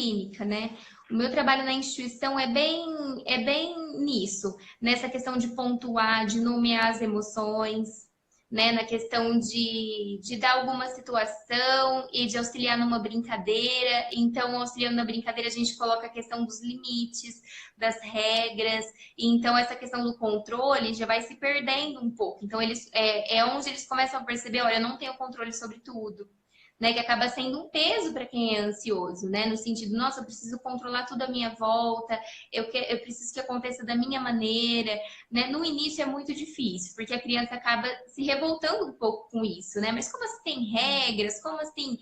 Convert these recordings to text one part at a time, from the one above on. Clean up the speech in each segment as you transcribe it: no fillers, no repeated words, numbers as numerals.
clínica, né? O meu trabalho na instituição é bem nisso, nessa questão de pontuar, de nomear as emoções, né? Na questão de dar alguma situação e de auxiliar numa brincadeira. Então, auxiliando na brincadeira, a gente coloca a questão dos limites, das regras. E então, essa questão do controle já vai se perdendo um pouco. Então, é onde eles começam a perceber, olha, eu não tenho controle sobre tudo, né, que acaba sendo um peso para quem é ansioso, né? No sentido, nossa, eu preciso controlar tudo à minha volta, eu preciso que aconteça da minha maneira, né? No início é muito difícil, porque a criança acaba se revoltando um pouco com isso, né? Mas como assim tem regras? Como assim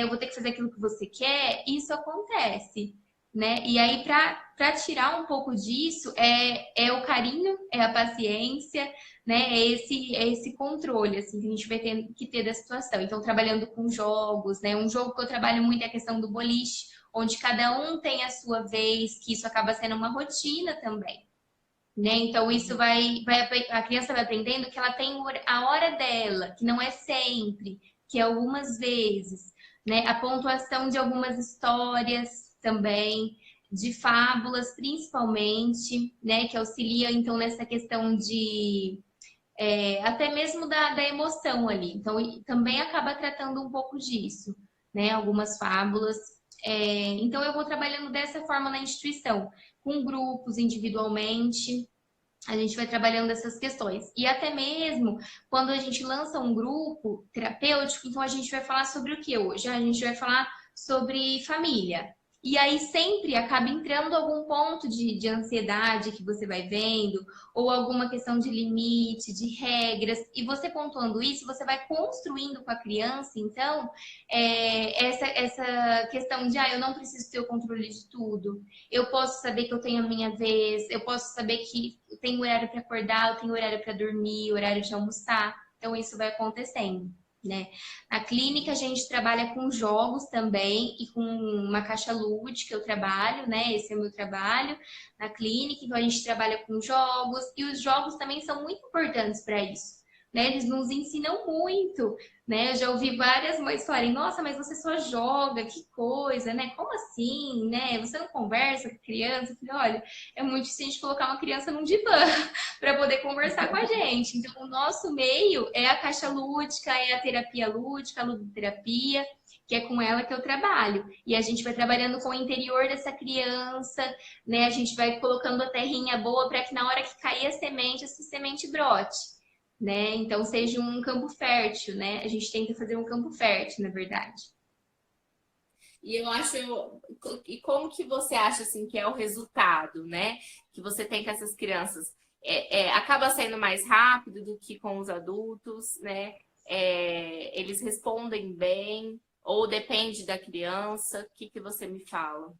eu vou ter que fazer aquilo que você quer? Isso acontece. Né? E aí, para tirar um pouco disso, é o carinho, é a paciência, né? É esse controle assim, que a gente vai ter que ter da situação. Então, trabalhando com jogos, né? Um jogo que eu trabalho muito é a questão do boliche, onde cada um tem a sua vez, que isso acaba sendo uma rotina também. Né? Então, isso a criança vai aprendendo que ela tem a hora dela, que não é sempre, que é algumas vezes, né? A pontuação de algumas histórias também, de fábulas principalmente, né? Que auxilia, então, nessa questão de até mesmo da emoção ali. Então, e também acaba tratando um pouco disso, né? Algumas fábulas. Então, eu vou trabalhando dessa forma na instituição, com grupos, individualmente. A gente vai trabalhando essas questões. E até mesmo quando a gente lança um grupo terapêutico, então a gente vai falar sobre o que hoje? A gente vai falar sobre família. E aí sempre acaba entrando algum ponto de ansiedade que você vai vendo, ou alguma questão de limite, de regras. E você pontuando isso, você vai construindo com a criança, então, essa questão de, eu não preciso ter o controle de tudo. Eu posso saber que eu tenho a minha vez, eu posso saber que eu tenho horário para acordar, eu tenho horário para dormir, horário de almoçar. Então, isso vai acontecendo, né? Na clínica, a gente trabalha com jogos também e com uma caixa lúdica eu trabalho, né? Esse é o meu trabalho na clínica. Então, a gente trabalha com jogos e os jogos também são muito importantes para isso. Né? Eles nos ensinam muito, né? Eu já ouvi várias mães falarem, nossa, mas você só joga, que coisa, né? Como assim, né? Você não conversa com a criança? Eu falei, olha, é muito difícil a gente colocar uma criança num divã para poder conversar com a gente. Então, o nosso meio é a caixa lúdica, é a terapia lúdica, a ludoterapia, que é com ela que eu trabalho. E a gente vai trabalhando com o interior dessa criança, né? A gente vai colocando a terrinha boa para que na hora que cair a semente, essa semente brote. Né? Então seja um campo fértil, né? A gente tenta fazer um campo fértil, na verdade. E eu acho, e como que você acha assim que é o resultado, né? Que você tem com essas crianças? Acaba sendo mais rápido do que com os adultos, né? Eles respondem bem, ou depende da criança? O que você me fala?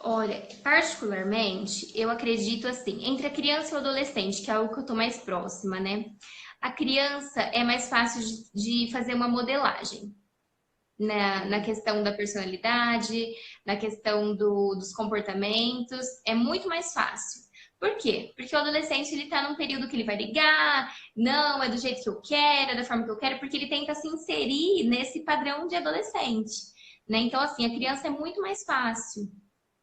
Olha, particularmente, eu acredito assim, entre a criança e o adolescente, que é algo que eu tô mais próxima, né? A criança é mais fácil de fazer uma modelagem na questão da personalidade, na questão dos comportamentos, é muito mais fácil. Por quê? Porque o adolescente ele tá num período que ele vai ligar, não, é do jeito que eu quero, é da forma que eu quero, porque ele tenta se inserir nesse padrão de adolescente, né? Então, assim, a criança é muito mais fácil,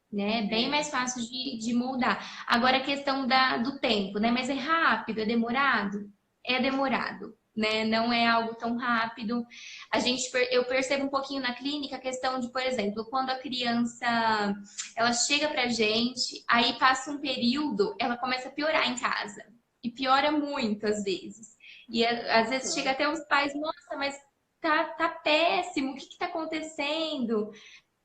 né? Bem mais fácil de moldar. Agora a questão do tempo, né? Mas é rápido, é demorado? É demorado, né? Não é algo tão rápido. Eu percebo um pouquinho na clínica a questão de, por exemplo, quando a criança ela chega pra gente, aí passa um período, ela começa a piorar em casa. E piora muito às vezes. E às vezes chega até os pais, nossa, mas tá péssimo, o que que tá acontecendo?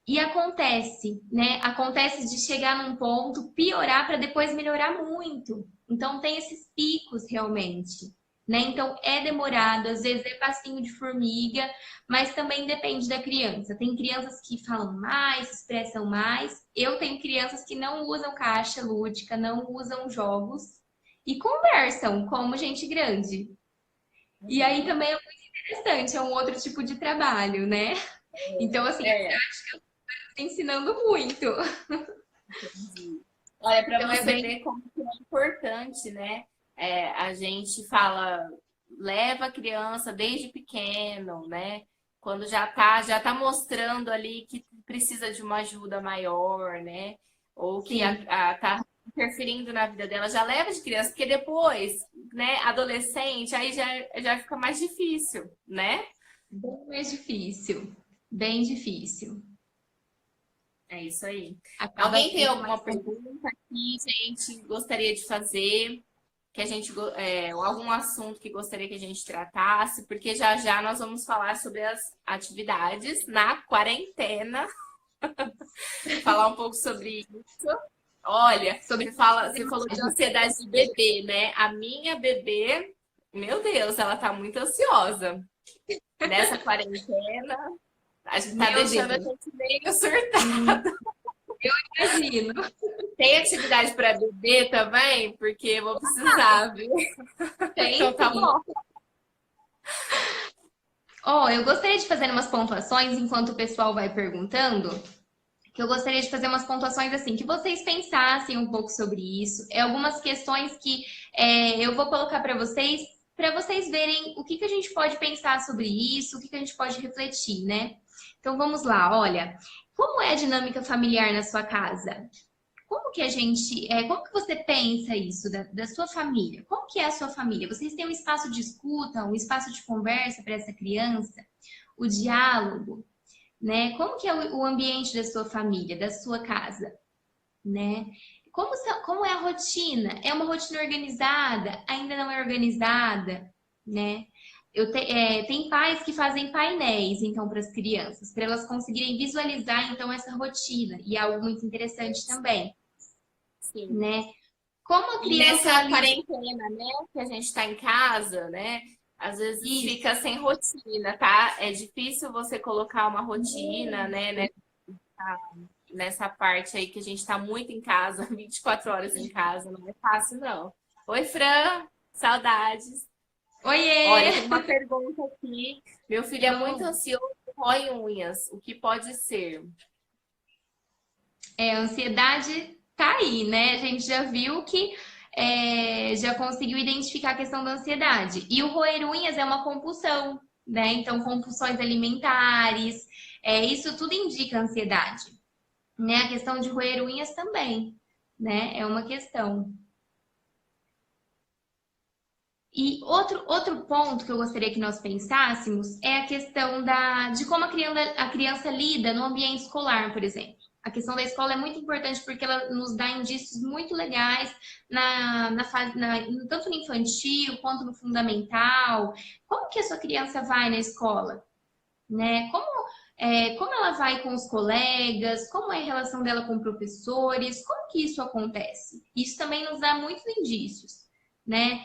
E acontece, né? Acontece de chegar num ponto, piorar para depois melhorar muito. Então tem esses picos realmente, né? Então é demorado, às vezes é passinho de formiga, mas também depende da criança. Tem crianças que falam mais, se expressam mais. Eu tenho crianças que não usam caixa lúdica, não usam jogos e conversam como gente grande. E aí Uhum. também é muito interessante, é um outro tipo de trabalho, né? Então, assim, É, ensinando muito. entendi. Olha, para Então é você bem. ver como que é importante, né? A gente fala, leva a criança desde pequeno, né? quando já tá mostrando ali que precisa de uma ajuda maior, né? Ou que Sim, tá interferindo na vida dela, já leva de criança, porque depois, né, adolescente, aí já fica mais difícil, né? bem mais difícil. Bem difícil. É isso aí. Acaba Alguém tem sendo alguma mais pergunta aqui, gente, gostaria de fazer? Que a gente, algum assunto que gostaria que a gente tratasse? Porque já já nós vamos falar sobre as atividades na quarentena, falar um pouco sobre isso. Olha, sobre você falou de ansiedade de bebê, né? A minha bebê, meu Deus, ela tá muito ansiosa. Nessa quarentena, a gente tá meu deixando a Deus. gente meio surtar. Hum, imagino. Tem atividade para bebê também? Porque eu vou precisar, viu? Então Tem tá sim. bom. Ó, eu gostaria de fazer umas pontuações enquanto o pessoal vai perguntando, que eu gostaria de fazer umas pontuações assim, que vocês pensassem um pouco sobre isso. É algumas questões que eu vou colocar para vocês verem o que, que a gente pode pensar sobre isso, o que, que a gente pode refletir, né? Então vamos lá, olha, como é a dinâmica familiar na sua casa? Como que a gente, como que você pensa isso da sua família? Como que é a sua família? Vocês têm um espaço de escuta, um espaço de conversa para essa criança? O diálogo, né? Como que é o ambiente da sua família, da sua casa, né? Como é a rotina? É uma rotina organizada? Ainda não é organizada, né? Tem pais que fazem painéis, então, para as crianças, para elas conseguirem visualizar, então, essa rotina. E é algo muito interessante também, Sim. né? Como a E criança, ela nessa lida quarentena, né, que a gente tá em casa, né? Às vezes isso, fica sem rotina, tá? É difícil você colocar uma rotina, né, nessa parte aí que a gente tá muito em casa, 24 horas em casa, não é fácil, não. Oi, Fran, saudades. oiê! Olha, tem uma pergunta aqui. Meu filho é muito Vamos. ansioso, rói unhas. O que pode ser? A ansiedade tá aí, né? A gente já viu que já conseguiu identificar a questão da ansiedade. E o roer unhas é uma compulsão, né? Então, compulsões alimentares, isso tudo indica ansiedade, né? A questão de roer unhas também, né? É uma questão. E outro ponto que eu gostaria que nós pensássemos é a questão de como a criança lida no ambiente escolar, por exemplo. A questão da escola é muito importante porque ela nos dá indícios muito legais na fase, tanto no infantil quanto no fundamental. Como que a sua criança vai na escola? Né? Como ela vai com os colegas? Como é a relação dela com professores? Como que isso acontece? Isso também nos dá muitos indícios, né?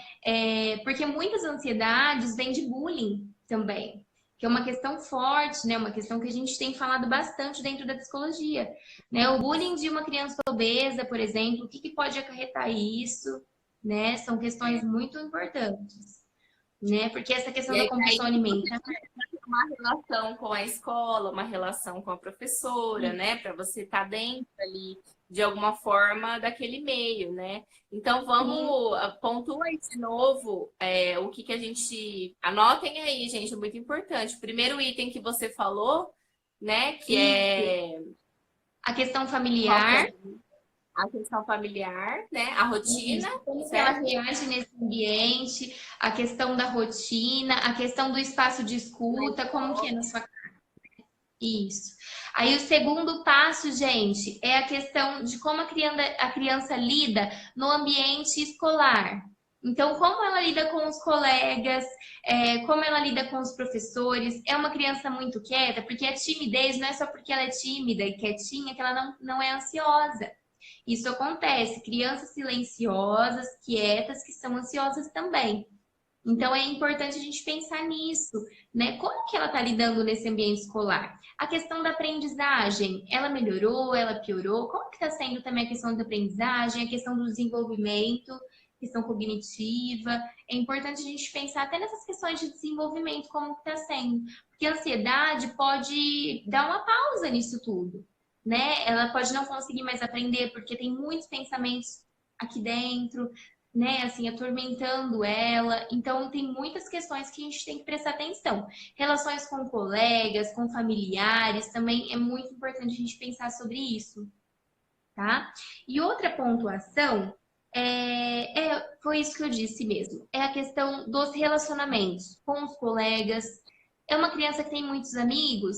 Porque muitas ansiedades vêm de bullying também, que é uma questão forte, né? Uma questão que a gente tem falado bastante dentro da psicologia, né? O bullying de uma criança obesa, por exemplo, o que, que pode acarretar isso, né? São questões muito importantes, né? Porque essa E questão da aí, compulsão alimentar. uma relação com a escola, uma relação com a professora, né? Para você estar dentro ali de alguma forma daquele meio, né? Então Sim, vamos pontua aí de novo o que a gente anotem aí, gente, é muito importante. O primeiro item que você falou, né? Que isso. é A questão qual que é familiar, a questão familiar, né? A rotina, isso. Como que ela certo? reage nesse ambiente, a questão da rotina, a questão do espaço de Na escuta, como que escola. é na sua casa. Isso. Aí o segundo passo, gente, é a questão de como a criança lida no ambiente escolar. Então, como ela lida com os colegas, como ela lida com os professores. É uma criança muito quieta, porque a timidez não é só porque ela é tímida e quietinha que ela não é ansiosa. Isso acontece, crianças silenciosas, quietas, que são ansiosas também. Então é importante a gente pensar nisso, né? Como que ela está lidando nesse ambiente escolar? A questão da aprendizagem, ela melhorou, ela piorou? Como que está sendo também a questão da aprendizagem, a questão do desenvolvimento, questão cognitiva? É importante a gente pensar até nessas questões de desenvolvimento, como que está sendo. Porque a ansiedade pode dar uma pausa nisso tudo, né? Ela pode não conseguir mais aprender porque tem muitos pensamentos aqui dentro, né, assim, atormentando ela. Então, tem muitas questões que a gente tem que prestar atenção. Relações com colegas, com familiares, também é muito importante a gente pensar sobre isso, tá? E outra pontuação foi isso que eu disse mesmo. É a questão dos relacionamentos com os colegas. É uma criança que tem muitos amigos,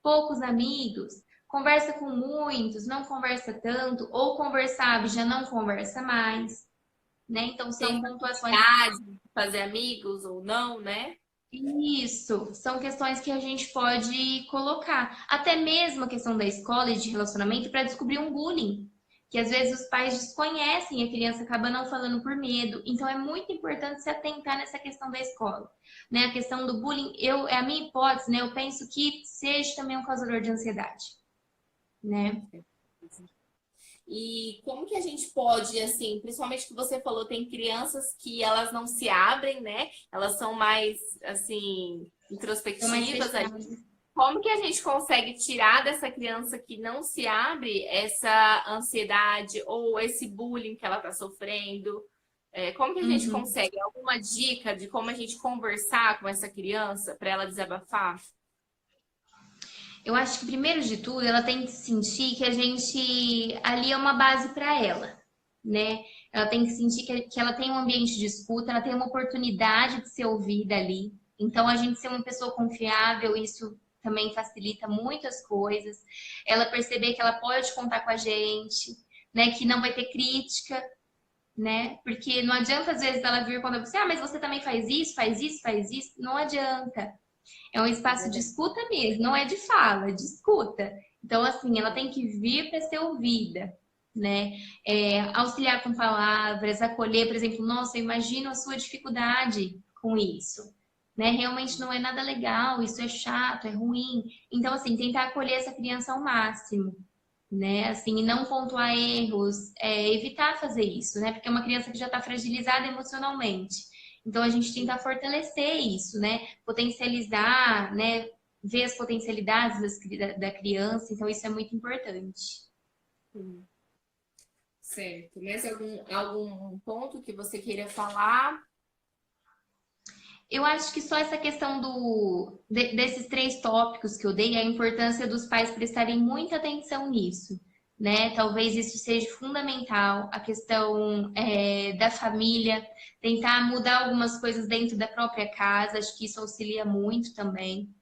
poucos amigos, conversa com muitos, não conversa tanto, ou conversava e já não conversa mais, né? Então Tem são pontuações. facilidade de fazer amigos ou não, né? Isso, são questões que a gente pode colocar. Até mesmo a questão da escola e de relacionamento para descobrir um bullying. Que às vezes os pais desconhecem, a criança acaba não falando por medo. Então é muito importante se atentar nessa questão da escola. Né? A questão do bullying, é a minha hipótese, né? Eu penso que seja também um causador de ansiedade. Né? E como que a gente pode, assim, principalmente que você falou, tem crianças que elas não se abrem, né? Elas são mais, assim, São mais introspectivas. fechadas. Como que a gente consegue tirar dessa criança que não se abre essa ansiedade ou esse bullying que ela está sofrendo? Como que a gente Uhum. consegue? Alguma dica de como a gente conversar com essa criança para ela desabafar? Eu acho que, primeiro de tudo, ela tem que sentir que a gente ali é uma base para ela, né? Ela tem que sentir que ela tem um ambiente de escuta, ela tem uma oportunidade de ser ouvida ali. Então, a gente ser uma pessoa confiável, isso também facilita muitas coisas. Ela perceber que ela pode contar com a gente, né? Que não vai ter crítica, né? Porque não adianta, às vezes, ela vir quando você, mas você também faz isso, faz isso, faz isso. Não adianta. É um espaço de escuta mesmo, não é de fala, é de escuta. Então, assim, ela tem que vir para ser ouvida, né? Auxiliar com palavras, acolher, por exemplo, nossa, eu imagino a sua dificuldade com isso, né? Realmente não é nada legal, isso é chato, é ruim. Então, assim, tentar acolher essa criança ao máximo, né? Assim, e não pontuar erros, evitar fazer isso, né? Porque é uma criança que já está fragilizada emocionalmente. Então a gente tenta fortalecer isso, né? Potencializar, né? Ver as potencialidades da criança. Então isso é muito importante. Certo. Mais algum ponto que você queira falar? Eu acho que só essa questão desses três tópicos que eu dei, a importância dos pais prestarem muita atenção nisso, né? Talvez isso seja fundamental, a questão da família, tentar mudar algumas coisas dentro da própria casa, acho que isso auxilia muito também,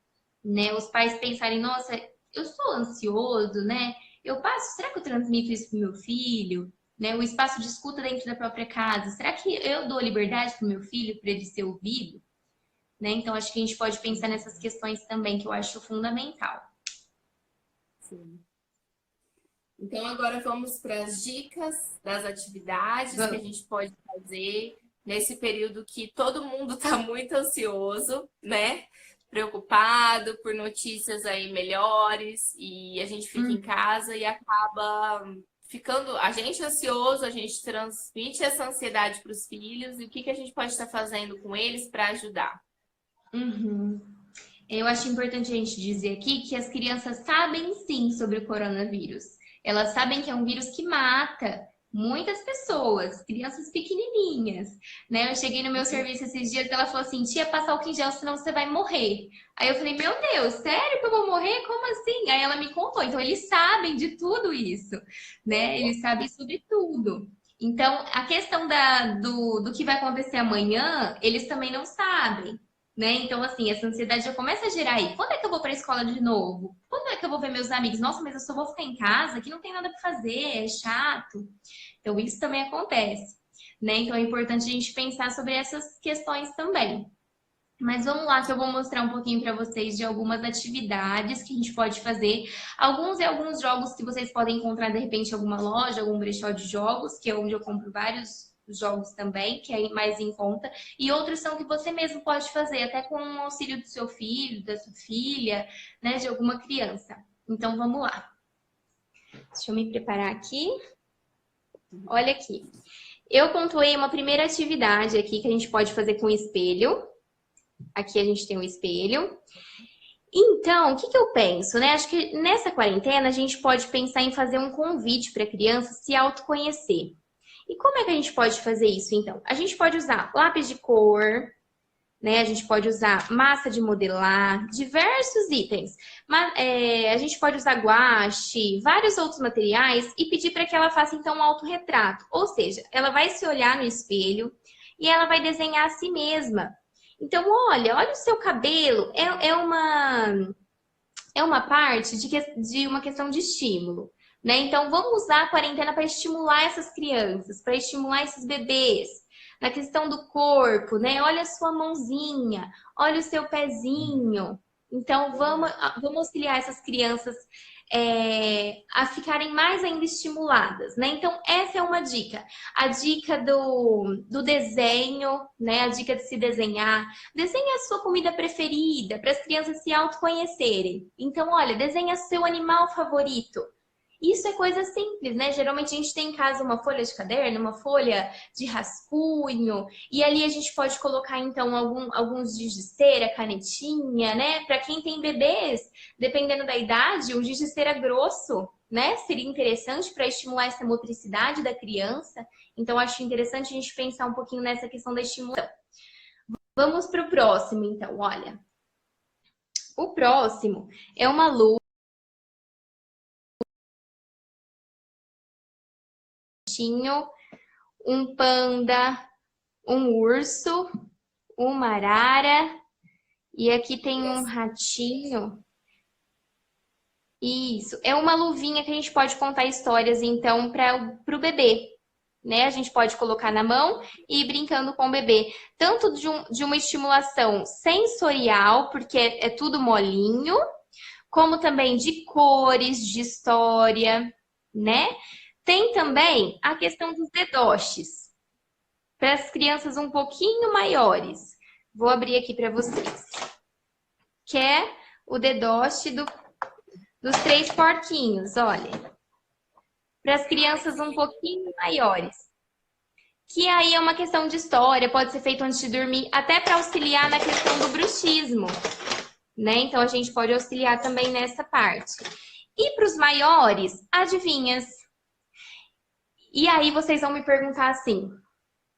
né? Os pais pensarem, nossa, eu sou ansioso, né? Eu passo, será que eu transmito isso pro meu filho? Né? O espaço de escuta dentro da própria casa, será que eu dou liberdade pro meu filho para ele ser ouvido? Né? Então, acho que a gente pode pensar nessas questões também, que eu acho fundamental. Sim. Então, agora vamos para as dicas das atividades que a gente pode fazer nesse período que todo mundo está muito ansioso, né? Preocupado por notícias aí melhores e a gente fica em casa e acaba ficando a gente ansioso, a gente transmite essa ansiedade para os filhos e o que que a gente pode estar fazendo com eles para ajudar? Uhum. Eu acho importante a gente dizer aqui que as crianças sabem sim sobre o coronavírus. Elas sabem que é um vírus que mata muitas pessoas, crianças pequenininhas, né? Eu cheguei no meu serviço esses dias e ela falou assim, tia, passa álcool em gel, senão você vai morrer. Aí eu falei, meu Deus, sério que eu vou morrer? Como assim? Aí ela me contou. Então eles sabem de tudo isso, né? Eles sabem sobre tudo. Então, a questão do que vai acontecer amanhã, eles também não sabem. Né? Então, assim, essa ansiedade já começa a gerar aí. Quando é que eu vou para a escola de novo? Quando é que eu vou ver meus amigos? Nossa, mas eu só vou ficar em casa, que não tem nada para fazer, é chato. Então, isso também acontece, né? Então, é importante a gente pensar sobre essas questões também. Mas vamos lá, que eu vou mostrar um pouquinho para vocês de algumas atividades que a gente pode fazer. Alguns jogos que vocês podem encontrar, de repente, em alguma loja, algum brechó de jogos, que é onde eu compro vários jogos também, que é mais em conta. E outros são que você mesmo pode fazer, até com o auxílio do seu filho, da sua filha, né, de alguma criança. Então, vamos lá. Deixa eu me preparar aqui. Olha aqui. Eu pontuei uma primeira atividade aqui que a gente pode fazer com espelho. Aqui a gente tem um espelho. Então, o que eu penso, né? Acho que nessa quarentena a gente pode pensar em fazer um convite para a criança se autoconhecer. E como é que a gente pode fazer isso, então? A gente pode usar lápis de cor, né? A gente pode usar massa de modelar, diversos itens. A gente pode usar guache, vários outros materiais e pedir para que ela faça, então, um autorretrato. Ou seja, ela vai se olhar no espelho e ela vai desenhar a si mesma. Então, olha o seu cabelo. É uma parte de uma questão de estímulo, né? Então, vamos usar a quarentena para estimular essas crianças, para estimular esses bebês. Na questão do corpo, né? Olha a sua mãozinha, olha o seu pezinho. Então, vamos auxiliar essas crianças a ficarem mais ainda estimuladas, né? Então, essa é uma dica. A dica do desenho, né? A dica de se desenhar. Desenhe a sua comida preferida para as crianças se autoconhecerem. Então, olha, desenha seu animal favorito. Isso é coisa simples, né? Geralmente a gente tem em casa uma folha de caderno, uma folha de rascunho, e ali a gente pode colocar então alguns giz de cera, canetinha, né? Para quem tem bebês, dependendo da idade, o giz de cera grosso, né? Seria interessante para estimular essa motricidade da criança. Então, acho interessante a gente pensar um pouquinho nessa questão da estimulação. Vamos para o próximo, então, olha. O próximo é uma luz. Um panda, um urso, uma arara e aqui tem um ratinho. Isso, é uma luvinha que a gente pode contar histórias então para o bebê, né? A gente pode colocar na mão e ir brincando com o bebê, tanto de uma estimulação sensorial, porque é tudo molinho, como também de cores, de história, né? Tem também a questão dos dedoches, para as crianças um pouquinho maiores. Vou abrir aqui para vocês. Que é o dedoche dos 3 porquinhos, olha. Para as crianças um pouquinho maiores. Que aí é uma questão de história, pode ser feito antes de dormir, até para auxiliar na questão do bruxismo, né? Então, a gente pode auxiliar também nessa parte. E para os maiores, adivinhas? E aí vocês vão me perguntar assim,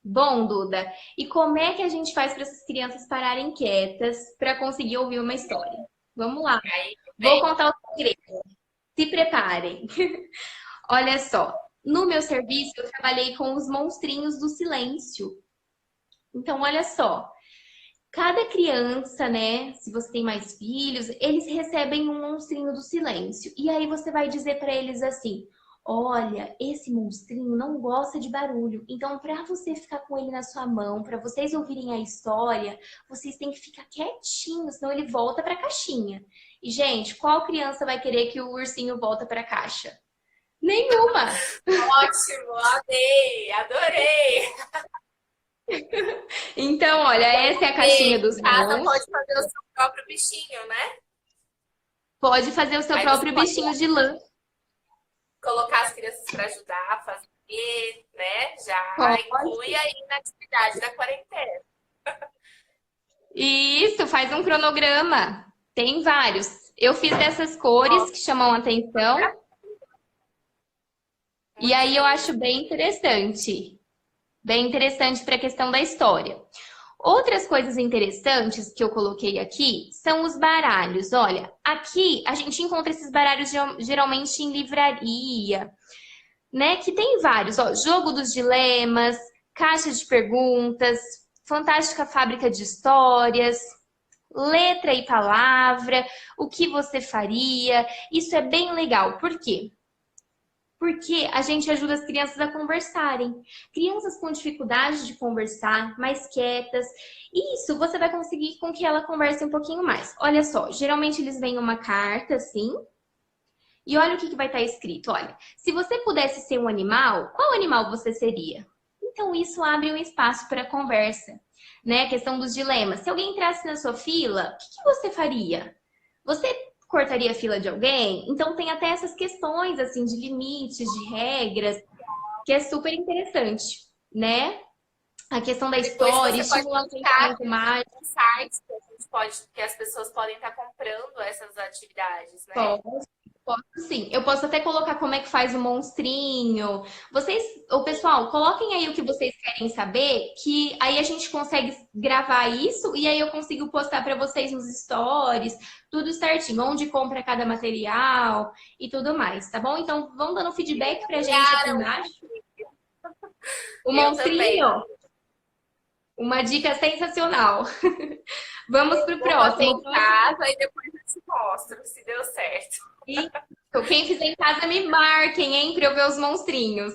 bom, Duda, e como é que a gente faz para essas crianças pararem quietas para conseguir ouvir uma história? Vamos lá. Vou contar o segredo. Se preparem. Olha só, no meu serviço eu trabalhei com os monstrinhos do silêncio. Então, olha só, cada criança, né, se você tem mais filhos, eles recebem um monstrinho do silêncio. E aí você vai dizer para eles assim: olha, esse monstrinho não gosta de barulho. Então, para você ficar com ele na sua mão, para vocês ouvirem a história, vocês têm que ficar quietinhos, senão ele volta para a caixinha. E, gente, qual criança vai querer que o ursinho volta para a caixa? Nenhuma! Ótimo, amei, adorei! Então, olha, essa é a caixinha dos casa monstros. pode fazer o seu próprio bichinho, né? Pode fazer o seu Aí próprio você bichinho de lã. colocar as crianças para ajudar a fazer, né? Já Pode. inclui aí na atividade da quarentena. Isso, faz um cronograma. Tem vários. Eu fiz dessas cores que chamam a atenção. E aí eu acho bem interessante. Bem interessante para a questão da história. Outras coisas interessantes que eu coloquei aqui são os baralhos. Olha, aqui a gente encontra esses baralhos geralmente em livraria, né? Que tem vários, ó, jogo dos dilemas, caixa de perguntas, fantástica fábrica de histórias, letra e palavra, o que você faria. Isso é bem legal. Por quê? Porque a gente ajuda as crianças a conversarem. Crianças com dificuldade de conversar, mais quietas. Isso você vai conseguir com que ela converse um pouquinho mais. Olha só, geralmente eles vêm uma carta assim. E olha o que vai estar escrito. Olha, se você pudesse ser um animal, qual animal você seria? Então isso abre um espaço para conversa, né? A questão dos dilemas. Se alguém entrasse na sua fila, o que você faria? Você cortaria a fila de alguém? Então tem até essas questões assim de limites, de regras, que é super interessante, né? A questão da história, estimular o pensamento mágico. Sites que as pessoas podem estar comprando essas atividades, né? Sim, eu posso até colocar como é que faz o monstrinho. Vocês, o pessoal, coloquem aí o que vocês querem saber, que aí a gente consegue gravar isso e aí eu consigo postar para vocês nos stories, tudo certinho, onde compra cada material e tudo mais, tá bom? Então, vão dando feedback pra gente aqui Criaram, embaixo. O eu também. monstrinho, uma dica sensacional. Vamos pro Vou fazer próximo. em casa e depois eu te mostro se deu certo. E quem fizer em casa, me marquem, hein, para eu ver os monstrinhos.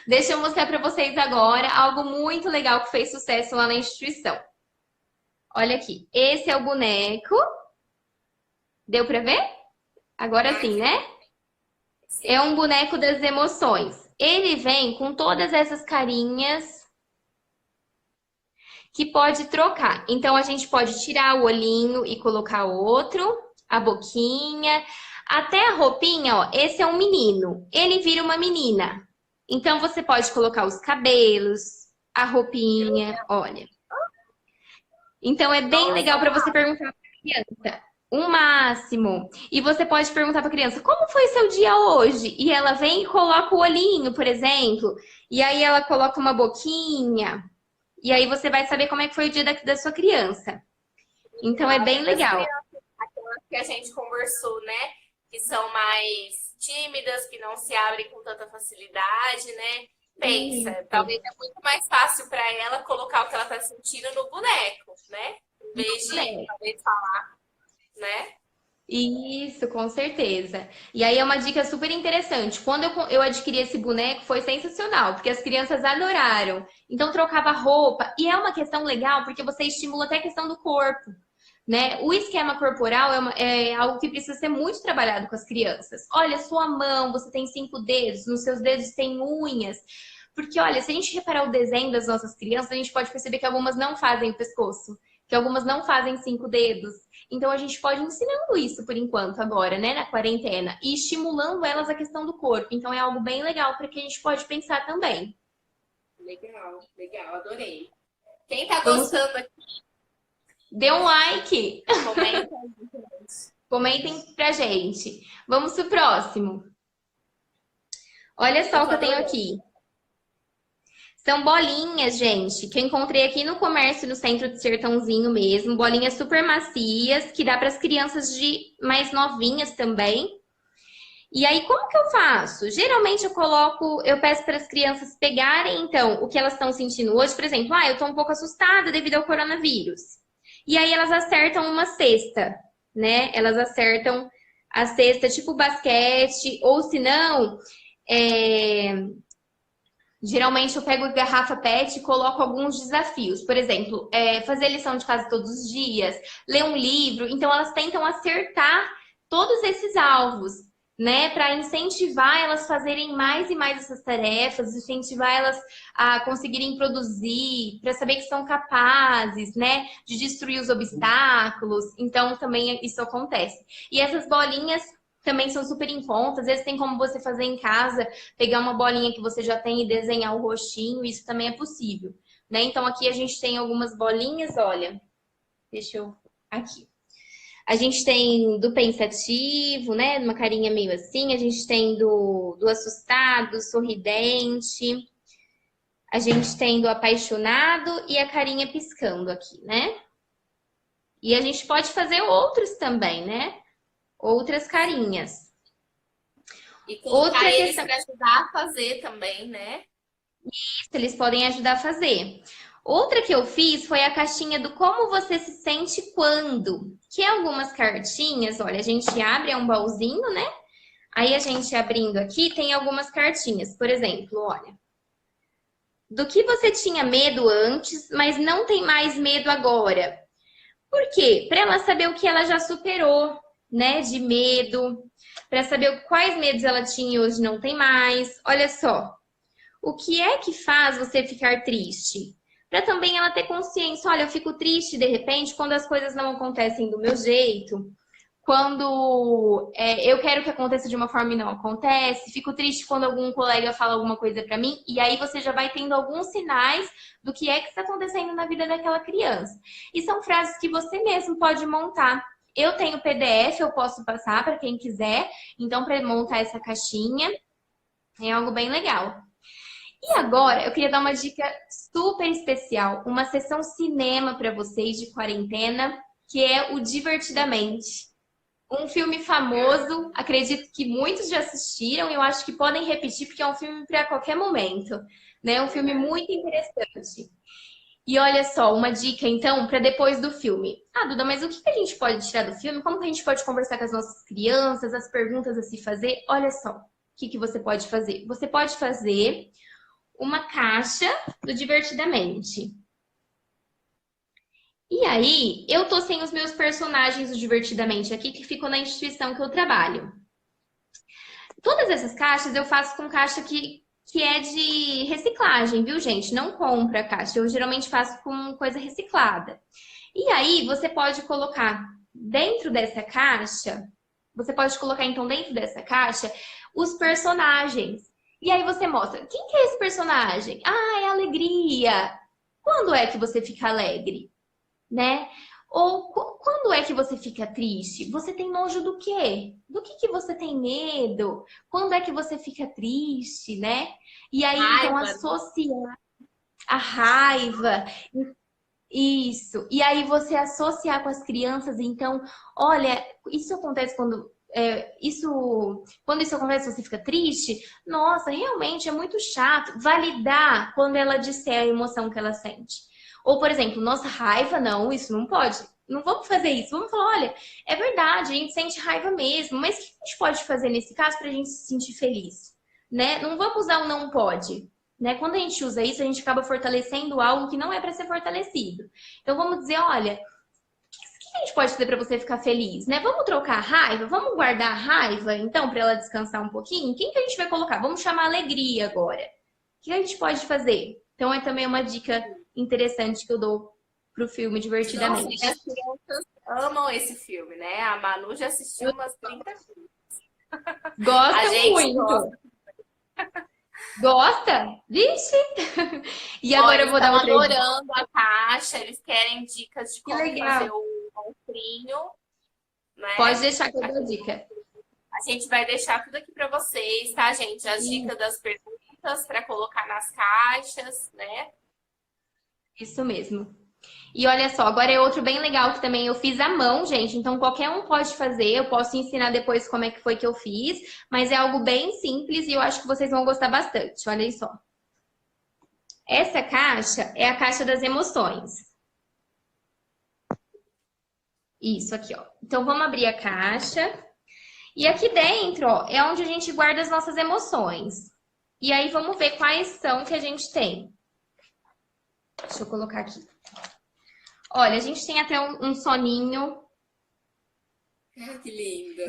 Deixa eu mostrar para vocês agora algo muito legal que fez sucesso lá na instituição. Olha aqui, esse é o boneco. Deu para ver? Agora sim, né? É um boneco das emoções. Ele vem com todas essas carinhas que pode trocar. Então, a gente pode tirar o olhinho e colocar outro, a boquinha, até a roupinha, ó. Esse é um menino, ele vira uma menina. Então, você pode colocar os cabelos, a roupinha, olha. Então, é bem legal para você perguntar para a criança o máximo. E você pode perguntar para a criança, como foi seu dia hoje? E ela vem e coloca o olhinho, por exemplo. E aí, ela coloca uma boquinha. E aí você vai saber como é que foi o dia da sua criança. Então é bem legal. Aquelas que a gente conversou, né? Que são mais tímidas, que não se abrem com tanta facilidade, né? Pensa, talvez é muito mais fácil para ela colocar o que ela está sentindo no boneco, né? Em vez de talvez falar, né? Isso, com certeza. E aí é uma dica super interessante. Quando eu adquiri esse boneco, foi sensacional, porque as crianças adoraram. Então trocava roupa. E é uma questão legal, porque você estimula até a questão do corpo, né? O esquema corporal é algo que precisa ser muito trabalhado com as crianças. Olha, sua mão, você tem 5 dedos, nos seus dedos tem unhas. Porque, olha, se a gente reparar o desenho das nossas crianças, a gente pode perceber que algumas não fazem o pescoço, que algumas não fazem 5 dedos. Então, a gente pode ir ensinando isso por enquanto agora, né, na quarentena, e estimulando elas a questão do corpo. Então, é algo bem legal para que a gente pode pensar também. Legal, legal, adorei. Quem tá gostando aqui, dê um like. comenta. Comentem pra gente. Vamos pro próximo. Olha só o que eu tenho aqui. São bolinhas, gente, que eu encontrei aqui no comércio no centro de Sertãozinho mesmo. Bolinhas super macias, que dá para as crianças de mais novinhas também. E aí, como que eu faço? Geralmente eu peço para as crianças pegarem, então, o que elas estão sentindo hoje. Por exemplo, eu tô um pouco assustada devido ao coronavírus. E aí elas acertam uma cesta, né? Elas acertam a cesta tipo basquete, ou se não, geralmente eu pego garrafa PET e coloco alguns desafios. Por exemplo, fazer lição de casa todos os dias, ler um livro. Então, elas tentam acertar todos esses alvos, né? Para incentivar elas a fazerem mais e mais essas tarefas, incentivar elas a conseguirem produzir, para saber que são capazes, né? De destruir os obstáculos. Então, também isso acontece. E essas bolinhas também são super em conta. Às vezes tem como você fazer em casa, pegar uma bolinha que você já tem e desenhar o rostinho, isso também é possível, né? Então aqui a gente tem algumas bolinhas, olha. Deixa eu... Aqui. A gente tem do pensativo, né? Uma carinha meio assim. A gente tem do assustado, sorridente. A gente tem do apaixonado e a carinha piscando aqui, né? E a gente pode fazer outros também, né? Outras carinhas. E colocar eles para ajudar a fazer também, né? Isso, eles podem ajudar a fazer. Outra que eu fiz foi a caixinha do como você se sente quando. Que é algumas cartinhas, olha, a gente abre, é um baúzinho, né? Aí a gente abrindo aqui, tem algumas cartinhas. Por exemplo, olha. Do que você tinha medo antes, mas não tem mais medo agora. Por quê? Para ela saber o que ela já superou, né, de medo, para saber quais medos ela tinha e hoje não tem mais. Olha só, o que é que faz você ficar triste? Para também ela ter consciência, olha, eu fico triste de repente quando as coisas não acontecem do meu jeito, quando eu quero que aconteça de uma forma e não acontece, fico triste quando algum colega fala alguma coisa para mim, e aí você já vai tendo alguns sinais do que é que está acontecendo na vida daquela criança. E são frases que você mesmo pode montar. Eu tenho PDF, eu posso passar para quem quiser. Então, para montar essa caixinha, é algo bem legal. E agora, eu queria dar uma dica super especial, uma sessão cinema para vocês de quarentena, que é o Divertidamente. Um filme famoso, acredito que muitos já assistiram e eu acho que podem repetir porque é um filme para qualquer momento, né? Um filme muito interessante. E olha só, uma dica então para depois do filme. Ah, Duda, mas o que a gente pode tirar do filme? Como que a gente pode conversar com as nossas crianças, as perguntas a se fazer? Olha só, o que você pode fazer? Você pode fazer uma caixa do Divertidamente. E aí, eu tô sem os meus personagens do Divertidamente aqui, que ficam na instituição que eu trabalho. Todas essas caixas eu faço com caixa que é de reciclagem, viu, gente? Não compra a caixa. Eu geralmente faço com coisa reciclada. E aí, você pode colocar dentro dessa caixa, você pode colocar então dentro dessa caixa os personagens. E aí você mostra, quem que é esse personagem? Ah, é a alegria. Quando é que você fica alegre? Né? Ou quando é que você fica triste? Você tem nojo do quê? Do que você tem medo? Quando é que você fica triste, né? E aí, então, Raiva, né? associar a raiva, isso. E aí você associar com as crianças, então, olha, isso acontece quando isso acontece, você fica triste. Nossa, realmente é muito chato. Validar quando ela disser a emoção que ela sente. Ou, por exemplo, nossa, raiva, não, isso não pode. Não vamos fazer isso. Vamos falar, olha, é verdade, a gente sente raiva mesmo, mas o que a gente pode fazer nesse caso para a gente se sentir feliz? Né? Não vamos usar o não pode. Né? Quando a gente usa isso, a gente acaba fortalecendo algo que não é para ser fortalecido. Então vamos dizer, olha, o que a gente pode fazer para você ficar feliz, né? Vamos trocar a raiva? Vamos guardar a raiva, então, para ela descansar um pouquinho? Quem que a gente vai colocar? Vamos chamar a alegria agora. O que a gente pode fazer? Então é também uma dica interessante que eu dou pro filme Nossa, e Divertidamente. as crianças amam esse filme, né? A Manu já assistiu umas 30 vezes. A Gosta gente muito. gosta. Gosta? Vixe! E Ó, agora eu eles vou dar estão outra dica. adorando a caixa, eles querem dicas de Que como fazer legal. o monstrinho, Pode né? deixar que eu dou dica. A gente vai deixar tudo aqui para vocês, tá, gente? As dicas das perguntas para colocar nas caixas, né? Isso mesmo. E olha só, agora é outro bem legal que também eu fiz à mão, gente. Então qualquer um pode fazer. Eu posso ensinar depois como é que foi que eu fiz, mas é algo bem simples e eu acho que vocês vão gostar bastante. Olha aí só. Essa caixa é a caixa das emoções. Isso aqui, ó. Então vamos abrir a caixa. E aqui dentro, ó, é onde a gente guarda as nossas emoções. E aí vamos ver quais são que a gente tem. Deixa eu colocar aqui. Olha, a gente tem até um soninho. Ai, que lindo.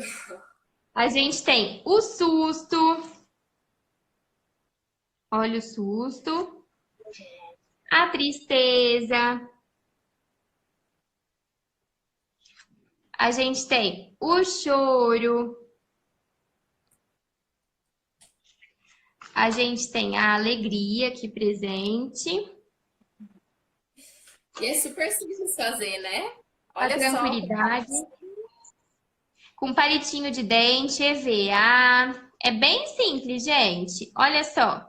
A gente tem o susto. Olha o susto. A tristeza. A gente tem o choro. A gente tem a alegria aqui presente. E é super simples de fazer, né? A Olha só. tranquilidade. Com palitinho de dente, EVA. É bem simples, gente. Olha só.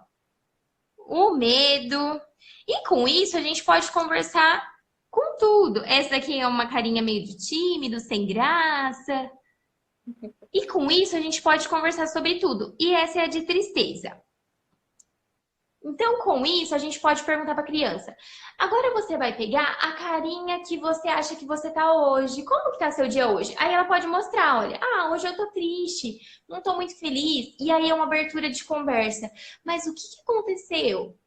O medo. E com isso a gente pode conversar com tudo. Essa daqui é uma carinha meio de tímido, sem graça. E com isso a gente pode conversar sobre tudo. E essa é a de tristeza. Então, com isso, a gente pode perguntar para a criança: agora você vai pegar a carinha que você acha que você tá hoje. Como que tá seu dia hoje? Aí ela pode mostrar, olha, hoje eu tô triste, não tô muito feliz. E aí é uma abertura de conversa. Mas o que aconteceu?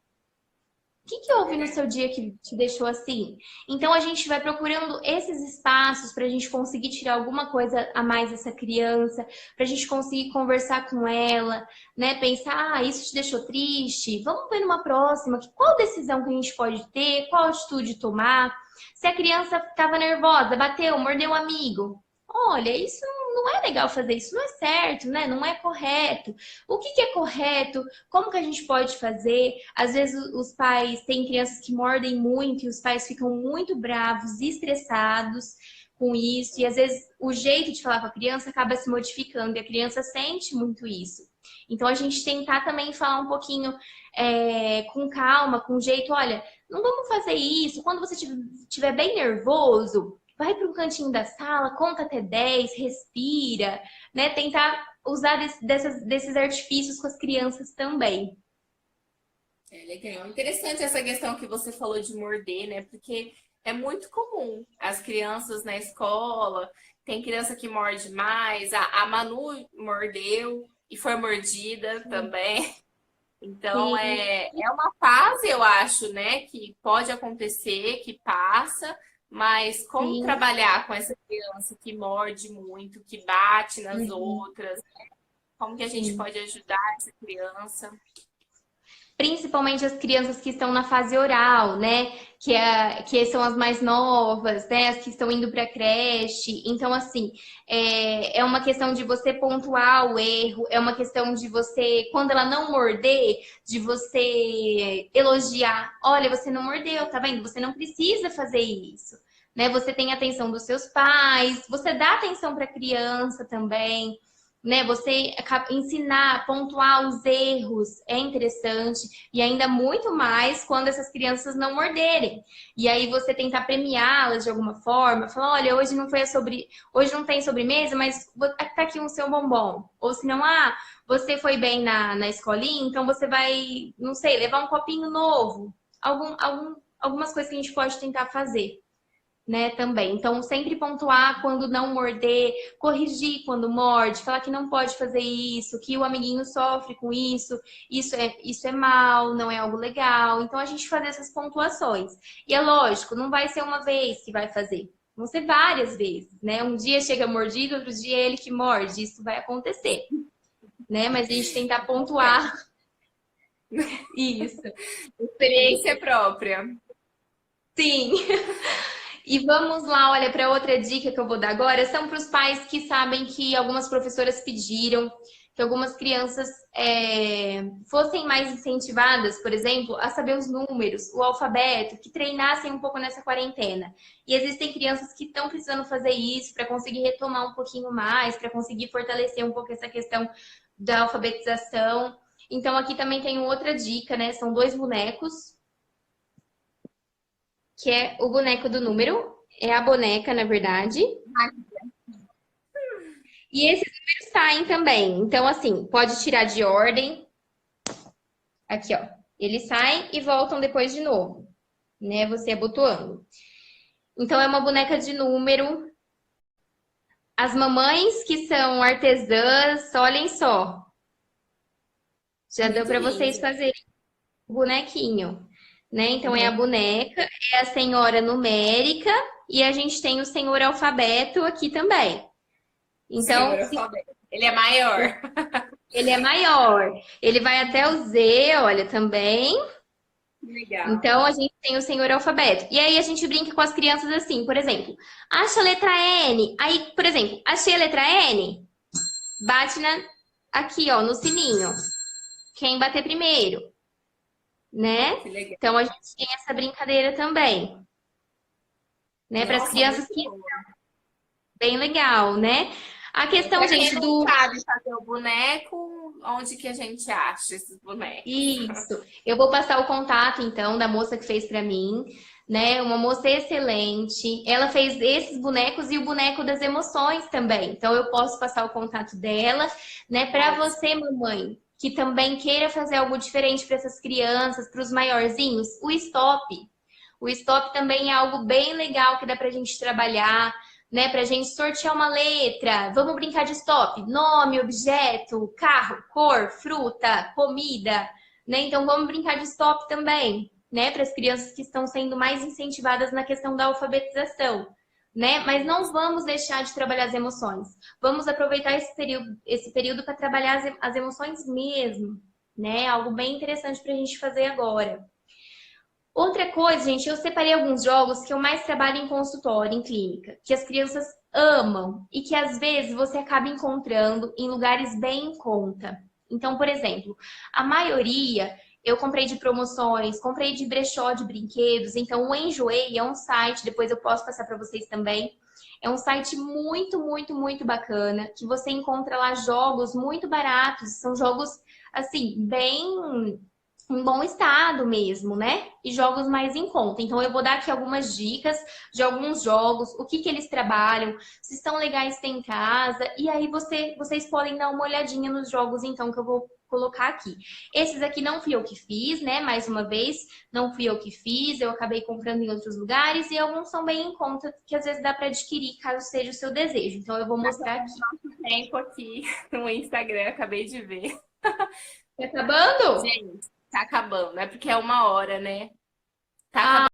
O que houve no seu dia que te deixou assim? Então a gente vai procurando esses espaços para a gente conseguir tirar alguma coisa a mais dessa criança, para a gente conseguir conversar com ela, né? Pensar, isso te deixou triste? Vamos ver numa próxima, qual decisão que a gente pode ter, qual atitude tomar. Se a criança estava nervosa, bateu, mordeu um amigo. Olha, isso não é legal fazer, isso não é certo, né? Não é correto. O que é correto? Como que a gente pode fazer? Às vezes os pais têm crianças que mordem muito e os pais ficam muito bravos e estressados. com isso, e às vezes o jeito de falar com a criança acaba se modificando, e a criança sente muito isso. Então, a gente tentar também falar um pouquinho com calma, com jeito, olha, não vamos fazer isso, quando você estiver bem nervoso, vai para um cantinho da sala, conta até 10, respira, né? Tentar usar desses artifícios com as crianças também. É legal. Interessante essa questão que você falou de morder, né? Porque é muito comum as crianças na escola, tem criança que morde mais, a Manu mordeu e foi mordida também. Então Sim, é uma fase, eu acho, né, que pode acontecer, que passa, mas como sim. trabalhar com essa criança que morde muito, que bate nas Uhum, outras, como que a gente sim. pode ajudar essa criança? Principalmente as crianças que estão na fase oral, né? Que são as mais novas, né? As que estão indo para a creche. Então, assim, é uma questão de você pontuar o erro, é uma questão de você, quando ela não morder, de você elogiar. Olha, você não mordeu, tá vendo? Você não precisa fazer isso. Né? Você tem atenção dos seus pais, você dá atenção para a criança também. Né, você ensinar, pontuar os erros é interessante e ainda muito mais quando essas crianças não morderem. E aí você tentar premiá-las de alguma forma, falar, olha, hoje não tem sobremesa, mas tá aqui um seu bombom. Ou se não, você foi bem na escolinha, então você vai, não sei, levar um copinho novo. Algumas coisas que a gente pode tentar fazer, né, também. Então, sempre pontuar quando não morder, corrigir quando morde, falar que não pode fazer isso, que o amiguinho sofre com isso é mal, não é algo legal. Então, a gente fazer essas pontuações. E é lógico, não vai ser uma vez que vai fazer. Vão ser várias vezes, né? Um dia chega mordido, outro dia é ele que morde. Isso vai acontecer, né? Mas a gente tentar pontuar isso. Experiência própria. Sim. E vamos lá, olha, para outra dica que eu vou dar agora, são para os pais que sabem que algumas professoras pediram que algumas crianças fossem mais incentivadas, por exemplo, a saber os números, o alfabeto, que treinassem um pouco nessa quarentena. E existem crianças que estão precisando fazer isso para conseguir retomar um pouquinho mais, para conseguir fortalecer um pouco essa questão da alfabetização. Então, aqui também tem outra dica, né? São 2 bonecos que é o boneco do número, é a boneca, na verdade. E esses números saem também. Então, assim, pode tirar de ordem. Aqui, ó. Eles saem e voltam depois de novo, né? Você abotoando. Então, é uma boneca de número. As mamães que são artesãs, olhem só. Já deu Muito para vocês lindo. fazerem o bonequinho, né? Então, é a Uhum. boneca, é a senhora numérica e a gente tem o senhor alfabeto aqui também. Senhor Então, se alfabeto. Ele é maior. ele é maior. Ele vai até o Z, olha, também. Legal. Então, a gente tem o senhor alfabeto. E aí, a gente brinca com as crianças assim, por exemplo, acha a letra N. Aí, por exemplo, achei a letra N, bate aqui, ó, no sininho. Quem bater primeiro, né? Que legal. Então, a gente tem essa brincadeira também, né? Para as Nossa, crianças muito que bom. bem legal, né? A questão, Para quem gente, não do sabe fazer o boneco, onde que a gente acha esses bonecos? Isso. Eu vou passar o contato, então, da moça que fez para mim, né? Uma moça excelente. Ela fez esses bonecos e o boneco das emoções também. Então, eu posso passar o contato dela, né? Para Ótimo. você, mamãe, que também queira fazer algo diferente para essas crianças, para os maiorzinhos, o stop. O stop também é algo bem legal que dá para a gente trabalhar, né? Para a gente sortear uma letra. Vamos brincar de stop. Nome, objeto, carro, cor, fruta, comida, né? Então vamos brincar de stop também, né? Para as crianças que estão sendo mais incentivadas na questão da alfabetização, né? Mas não vamos deixar de trabalhar as emoções. Vamos aproveitar esse período para trabalhar as emoções mesmo, né? Algo bem interessante para a gente fazer agora. Outra coisa, gente, eu separei alguns jogos que eu mais trabalho em consultório, em clínica, que as crianças amam e que às vezes você acaba encontrando em lugares bem em conta. Então, por exemplo, a maioria eu comprei de promoções, comprei de brechó de brinquedos. Então, o Enjoei é um site, depois eu posso passar para vocês também, É um site muito, muito, muito bacana, que você encontra lá jogos muito baratos, são jogos, assim, bem em bom estado mesmo, né? E jogos mais em conta. Então, eu vou dar aqui algumas dicas de alguns jogos, o que que eles trabalham, se estão legais ter em casa, e aí vocês podem dar uma olhadinha nos jogos, então, que eu vou colocar aqui. Esses aqui não fui eu que fiz, né? Mais uma vez, não fui eu que fiz, eu acabei comprando em outros lugares, e alguns são bem em conta, que às vezes dá para adquirir, caso seja o seu desejo. Então, eu vou mostrar aqui. Nosso tempo aqui no Instagram, acabei de ver. Tá acabando? Gente, tá acabando, é porque é 1 hora, né? Tá Ah, acabando.